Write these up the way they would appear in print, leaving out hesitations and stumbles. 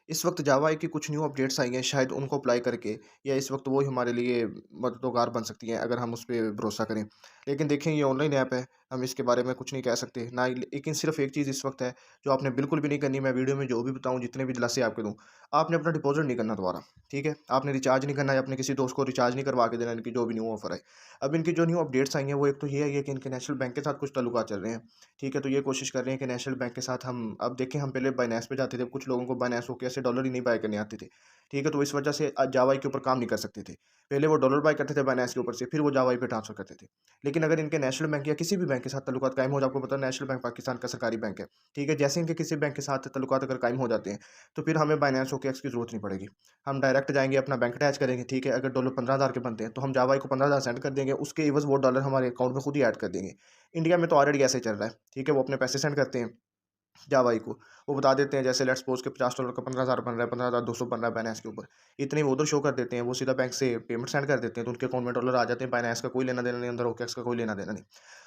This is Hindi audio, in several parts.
इस वक्त जावा की कुछ न्यू अपडेट्स आई हैं, शायद उनको अप्लाई करके या इस वक्त वो ही हमारे लिए मददगार बन सकती हैं अगर हम उस पे भरोसा करें। लेकिन देखें, ये ऑनलाइन ऐप है, हम इसके बारे में कुछ नहीं कह सकते ना ही। लेकिन सिर्फ एक चीज़ इस वक्त है जो आपने बिल्कुल भी नहीं करनी। मैं वीडियो में जो भी बताऊँ, जितने भी दिलासे आपके दूँ, आपने अपना डिपॉजिट नहीं करना दोबारा। ठीक है, आपने रिचार्ज नहीं करना है, अपने किसी दोस्त को रिचार्ज नहीं करवा के देना इनकी जो भी न्यू ऑफर है। अब इनकी जो न्यू अपडेट्स आई हैं, वो एक तो ये है कि इनके नेशनल बैंक के साथ कुछ ताल्लुकात चल रहे हैं। ठीक है, तो ये कोशिश कर रहे हैं कि नेशनल बैंक के साथ हम अब देखें, हम पहले बाइनेंस पे जाते थे, कुछ लोगों को बाइनेंस होके ऐसे डॉलर ही नहीं बाय करने आते थे। ठीक है, तो इस वजह से जावा के ऊपर काम नहीं कर सकते थे। पहले वो डॉलर बाय करते थे बाइनेंस के ऊपर से, फिर वो जावा पे ट्रांसफर करते थे। लेकिन अगर इनके नेशनल बैंक या किसी भी बैंक के साथ ताल्लुकात कायम हो जाए, आपको पता है नेशनल बैंक पाकिस्तान का सरकारी बैंक है। ठीक है, जैसे इनके किसी बैंक के साथ ताल्लुकात अगर कायम हो जाते हैं, तो फिर हमें बाइनेंस ओकेएक्स की जरूरत नहीं पड़ेगी। हम डायरेक्ट जाएंगे, अपना बैंक अटैच करेंगे। ठीक है, अगर डॉलर 15,000 के बनते हैं, तो हम जावा को 15,000 सेंड कर देंगे, उसके एवज वो डॉलर हमारे अकाउंट में खुद ही ऐड कर देंगे। इंडिया में तो ऑलरेडी ऐसे चल रहा है। ठीक है, वो अपने पैसे सेंड करते हैं जावाई को, वो बता देते हैं, जैसे लेट्स सपोज़ के $50 का 15,000 बन रहा है, 15,200 बन रहा है बाइनेंस के ऊपर। इतने वो उधर शो कर देते हैं, वो सीधा बैंक से पेमेंट सेंड कर देते हैं, तो उनके अकाउंट में डॉलर आ जाते हैं। बाइनेंस का कोई लेना-देना नहीं, अंदर ओकेएक्स का कोई लेना-देना नहीं।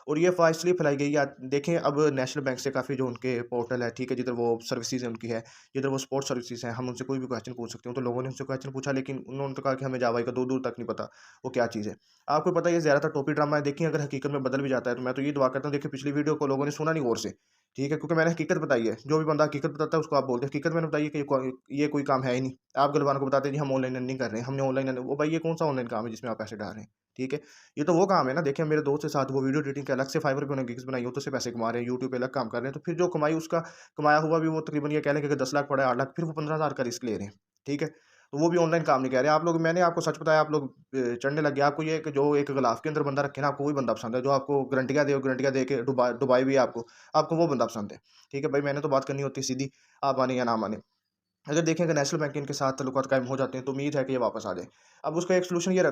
और ये अफ़वाह इसलिए फैलाई गई है, देखें अब नेशनल बैंक से काफ़ी जो उनके पोर्टल है, ठीक है, जिधर वो सर्विसेज़ है उनकी है, जिधर वो सपोर्ट सर्विसेज़ हैं, हम उनसे कोई भी क्वेश्चन पूछ सकते हो। तो लोगों ने उनसे क्वेश्चन पूछा, लेकिन उन्होंने तो कहा कि हमें जावाई का दूर-दूर तक नहीं पता, वो क्या चीज़ है। आपको पता है ये ज़्यादातर टोपी ड्रामा है। देखिए, अगर हकीकत में बदल भी जाता है, तो मैं तो ये दुआ करता हूँ, देखिए पिछली वीडियो को लोगों ने सुना नहीं गौर से। ठीक है, क्योंकि मैंने हकीकत बताई है। जो भी बंदा हकीकत बताता है उसको आप बोलते हैं, हकीकत मैंने बताई है कि ये कोई काम है ही नहीं। आप गलवान को बताते हैं जी हम ऑनलाइन अर्निंग कर रहे हैं, हमने ऑनलाइन अर्निंग, वो भाई ये कौन-सा ऑनलाइन काम है जिसमें आप पैसे डाल रहे हैं? ठीक है, ये तो वो काम है ना। देखिए, मेरे दोस्त के साथ वो वीडियो एडिटिंग के अलग से फाइवर पे उन्होंने गिग्स बनाई, वो तो से पैसे कमा रहे हैं, यूट्यूब पे अलग काम कर रहे हैं। तो फिर जो कमाई उसका कमाया हुआ भी वो तकरीबन ये कह लें कि अगर 10 लाख पड़ा है, 8 लाख, फिर वो 15,000 का रिस्क ले रहे हैं। ठीक है? तो वो भी ऑनलाइन काम नहीं कह रहे। आप लोग, मैंने आपको सच बताया, आप लोग चढ़ने लग गए। आपको ये कि जो एक गिलाफ के अंदर बंदा रखे ना, आपको वही बंदा पसंद है, जो आपको गारंटियाँ दे के डुबाए भी आपको, आपको वो बंदा पसंद है। ठीक है भाई, मैंने तो बात करनी होती है सीधी, आप माने या ना माने। अगर देखें कि नेशनल बैंक इनके साथ ताल्लुकात कायम हो जाते हैं, तो उम्मीद है कि ये वापस आ जाएँ। अब उसका एक सॉल्यूशन ये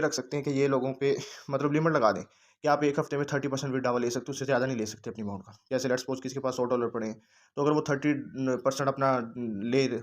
रख सकते हैं कि ये लोगों पे मतलब लिमिट लगा दें कि आप 1 हफ्ते में 30% विथड्रॉवल ले सकते हो, उससे ज़्यादा नहीं ले सकते अपनी अमाउंट का। जैसे लेट्स सपोज़ किसी के पास $100 पड़े हैं, तो अगर वो 30% अपना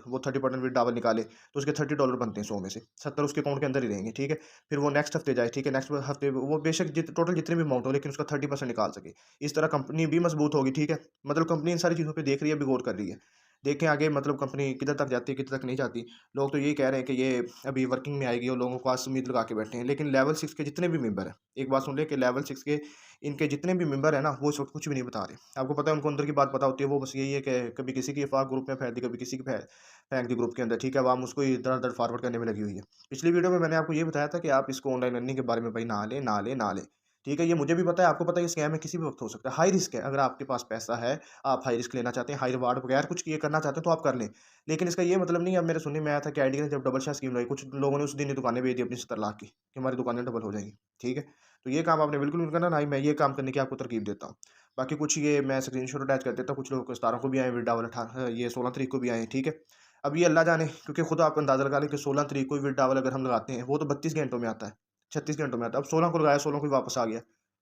वो 30% विथड्रॉवल निकाले, तो उसके $30 बनते हैं 100 में से, 70 उसके अकाउंट के अंदर ही रहेंगे। ठीक है? फिर वो नेक्स्ट हफ्ते जाए, ठीक है? नेक्स्ट हफ्ते वो बेशक टोटल जितनी भी अमाउंट हो, लेकिन उसका 30% निकाल सके। इस तरह कंपनी भी मजबूत होगी। ठीक है? मतलब कंपनी इन सारी चीज़ों पे देख रही है, अभी गौर कर रही है। देखें आगे मतलब कंपनी किधर तक जाती है, किधर तक नहीं जाती। लोग तो यही कह रहे हैं कि ये अभी वर्किंग में आएगी और लोगों को आस उम्मीद लगा के बैठे हैं। लेकिन लेवल 6 के जितने भी मेंबर हैं, एक बात सुन लें कि लेवल 6 के इनके जितने भी मेंबर हैं ना, वो इस वक़्त कुछ भी नहीं बता रहे। आपको पता है उनको अंदर की बात पता होती है, वो बस यही है कि कभी किसी की अफ़वाह ग्रुप में फैल दी, कभी किसी की फेंक दी ग्रुप के अंदर। ठीक है? अवाम उसको इधर-उधर फॉरवर्ड करने में लगी हुई है। पिछली वीडियो में मैंने आपको ये बताया था कि आप इसको ऑनलाइन अर्निंग के बारे में भाई ना लें, ना लें, ना लें। ठीक है? ये मुझे भी पता है, आपको पता है ये स्कैम है, किसी भी वक़्त हो सकता है। हाई रिस्क है, अगर आपके पास पैसा है, आप हाई रिस्क लेना चाहते हैं, हाई रिवार्ड बगैर कुछ किए करना चाहते हैं, तो आप कर लें। लेकिन इसका ये मतलब नहीं है। अब मेरे सुनने में आया था कि आईटी ने जब डबल शॉट स्कीम लाई, कुछ लोगों ने उस दिन ही दुकानें बेच दी अपनी 70 लाख की, कि हमारी दुकानें डबल हो जाएँगी। ठीक है? तो ये काम आपने बिल्कुल नहीं करना, ना ही मैं ये काम करने की आपको तरकीब देता हूँ। बाकी कुछ ये मैं स्क्रीनशॉट अटैच कर देता हूँ, कुछ लोगों को 17 को भी आए विथड्रॉवल, ये 16 तारीख को भी आए हैं। ठीक है? अब ये अल्लाह जाने, क्योंकि खुद आप अंदाज़ा लगा लें कि 16 तारीख को विथड्रॉवल अगर हम लगाते हैं, वो तो 32 घंटों में आता है, 36 घंटों में आता है। अब 16 को लगाया, 16 को ही वापस आ गया।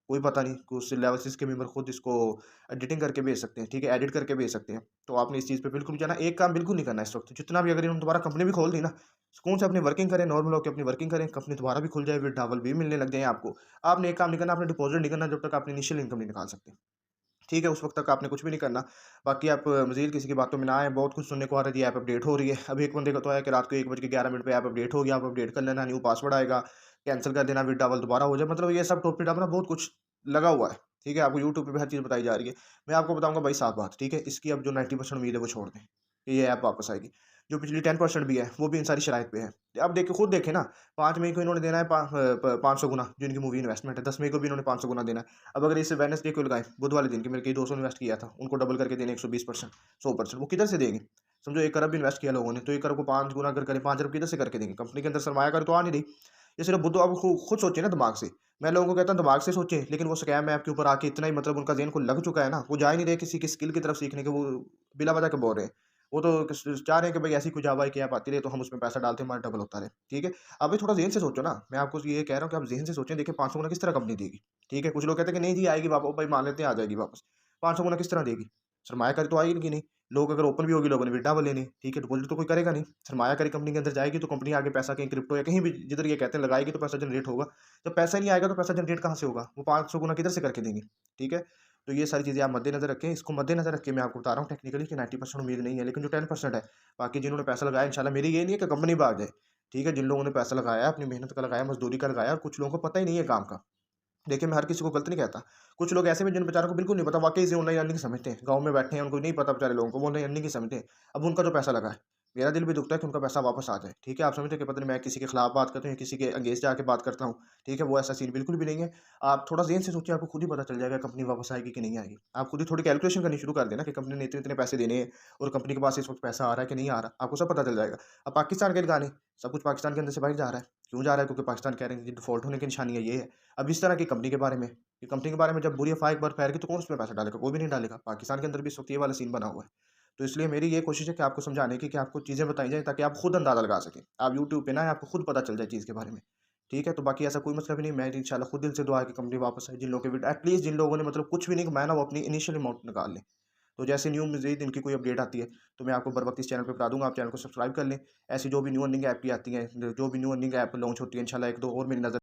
कोई पता नहीं कि उस लेवल 6 के मेंबर खुद इसको एडिटिंग करके भेज सकते हैं। ठीक है? एडिट करके भेज सकते हैं। तो आपने इस चीज़ पे बिल्कुल भी जाना, एक काम बिल्कुल नहीं करना इस वक़्त। जितना भी, अगर इन्होंने दोबारा कंपनी भी खोल दी ना, सुकून से अपनी वर्किंग करें, नॉर्मल होके अपनी वर्किंग करें, कंपनी दोबारा भी खुल जाए, विथड्रॉवल भी मिलने लग जाए आपको। आपने एक काम नहीं करना, आपने डिपॉज़िट नहीं करना जब तक आप इनिशियल इनकम नहीं निकाल सकते। ठीक है? उस वक़्त तक आपने कुछ भी नहीं करना। बाकी आप मज़ीद किसी की बातों में ना आएँ, बहुत कुछ सुनने को आ रहा है जी ऐप अपडेट हो रही है। अभी एक बंदे का तो है कि रात को 1 बज के 11 मिनट पे ऐप अपडेट हो गया, आप अपडेट कर लेना, न्यू पासवर्ड आएगा, कैंसल कर देना, विथड्रॉवल दोबारा हो जाए। मतलब ये सब टोपी-टापा ना बहुत कुछ लगा हुआ है। ठीक है? आपको यूट्यूब पे भी हर चीज़ बताई जा रही है। मैं आपको बताऊँगा भाई साफ बात, ठीक है? इसकी अब जो 90% उम्मीद है वो छोड़ दें, कि ये ऐप वापस आएगी। जो पिछली 10% भी है, वो भी इन सारी शराइत पे है। अब देखिए, खुद देखें ना, 5 मई को इन्होंने देना है 500 गुना, जो इनकी मूवी इन्वेस्टमेंट है, 10 मई को भी इन्होंने 500 गुना देना है। अब अगर इसे वेडनेसडे को लगाएँ, बुध वाले दिन के, मेरे कई दोस्तों ने इन्वेस्ट किया था, उनको डबल करके देने 120%, 100%, वो किधर से देंगे? समझो 1 अरब इन्वेस्ट किया लोगों ने, तो 1 अरब को 5 गुना अगर करें, 5 अरब किधर से करके देंगे? कंपनी के अंदर सरमायाकारी तो आ नहीं रही। ये सिर्फ बुद्धू, अब खुद सोचिए ना दिमाग से। मैं लोगों को कहता हूँ दिमाग से सोचें, लेकिन वो स्कैम ऐप के ऊपर आके इतना ही मतलब उनका ज़हन को लग चुका है ना, वो जा ही नहीं रहे किसी की स्किल की तरफ सीखने के, वो बिला वजह के बोल रहे हैं। वो तो चाह रहे हैं कि भाई ऐसी कोई जावा की ऐप आती रहे, तो हम उसमें पैसा डालते हैं, हमारा डबल होता रहे। ठीक है? आप भी थोड़ा ज़हन से सोचो ना। मैं आपको ये कह रहा हूँ कि आप ज़हन से सोचें, देखिए 500 गुना किस तरह कंपनी देगी। ठीक है? कुछ लोग कहते हैं कि नहीं जी आएगी वापस, भाई मान लेते हैं आ जाएगी वापस। 500 गुना किस तरह देगी? सरमायाकारी तो आएगी नहीं। लोग अगर ओपन भी होगी, लोगों ने विड्रॉ लेनी। ठीक है? डिपॉज़िट तो कोई करेगा नहीं। सरमायाकारी कंपनी के अंदर जाएगी, तो कंपनी आगे पैसा कहीं क्रिप्टो या कहीं भी जिधर ये कहते हैं लगाएगी, तो पैसा जनरेट होगा। जब पैसा नहीं आएगा, तो पैसा जनरेट कहाँ से होगा? वो 500 गुना किधर से करके देंगी? ठीक है? तो ये सारी चीज़ें आप मद्देनज़र रखें। इसको मद्देनज़र रख के मैं आपको बता रहा हूँ टेक्निकली कि 90% उम्मीद नहीं है, लेकिन जो 10% है, बाकी जिन्होंने पैसा लगाया इंशाल्लाह मेरी ये नहीं है कि कंपनी भाग जाए, ठीक है? जिन लोगों ने पैसा लगाया, अपनी मेहनत का लगाया, मज़दूरी का लगाया और कुछ लोगों को पता ही नहीं है काम का। देखिए, मैं हर किसी को गलत नहीं कहता। कुछ लोग ऐसे भी जिन बेचारों को बिल्कुल नहीं पता, वाक़ई से ऑनलाइन अर्निंग समझते हैं। गाँव में बैठे हैं, उनको नहीं पता बेचारे लोगों को, वो ऑनलाइन अर्निंग ही समझते हैं। अब उनका जो पैसा लगा है, मेरा दिल भी दुखता है कि उनका पैसा वापस आ जाए, ठीक है? आप समझते हैं कि पता नहीं मैं किसी के खिलाफ बात करता हूँ या किसी के अगेंस्ट जाके बात करता हूँ, ठीक है? वो ऐसा सीन बिल्कुल भी नहीं है। आप थोड़ा ज़हन से सोचिए, आपको खुद ही पता चल जाएगा कंपनी वापस आएगी कि नहीं आएगी। आप खुद ही थोड़ी कैलकुलेशन करनी शुरू कर देना कि कंपनी ने इतने-इतने पैसे देने हैं और कंपनी के पास इस वक़्त पैसा आ रहा है कि नहीं आ रहा, आपको सब पता चल जाएगा। अब पाकिस्तान के लगाने, सब कुछ पाकिस्तान के अंदर से बाहर जा रहा है। क्यों जा रहा है? क्योंकि पाकिस्तान कह रहे हैं कि डिफ़ॉल्ट होने की निशानियाँ ये है। अब इस तरह की कंपनी के बारे में, ये कंपनी के बारे में जब बुरी अफ़वाह एक बार फैल गई तो कौन उसमें पैसा डालेगा? कोई भी नहीं डालेगा। पाकिस्तान के अंदर भी इस वक़्त ये वाला सीन बना हुआ है। तो इसलिए मेरी ये कोशिश है कि आपको समझाने की कि आपको चीज़ें बताई जाएँ ताकि आप खुद अंदाज़ा लगा सकें। आप यूट्यूब पे ना आएँ, आपको खुद पता चल जाए चीज़ के बारे में। ठीक है? तो बाकी ऐसा कोई मसला भी नहीं, मैं इंशाल्लाह खुद दिल से दुआ है कि कंपनी वापस आए। जिन लोगों के एटलीस्ट जिन लोगों ने मतलब कुछ भी नहीं कमाया ना, वो अपनी इनिशियल अमाउंट निकाल लें। तो जैसे न्यू मज़ीद इनकी कोई अपडेट आती है, तो मैं आपको बर वक़्त इस चैनल पे बता दूँगा, आप चैनल को सब्सक्राइब कर लें। ऐसी जो भी न्यू अर्निंग ऐप की आती हैं, जो भी न्यू अर्निंग ऐप लॉन्च होती है, इंशाल्लाह 1-2 और मेरी नज़र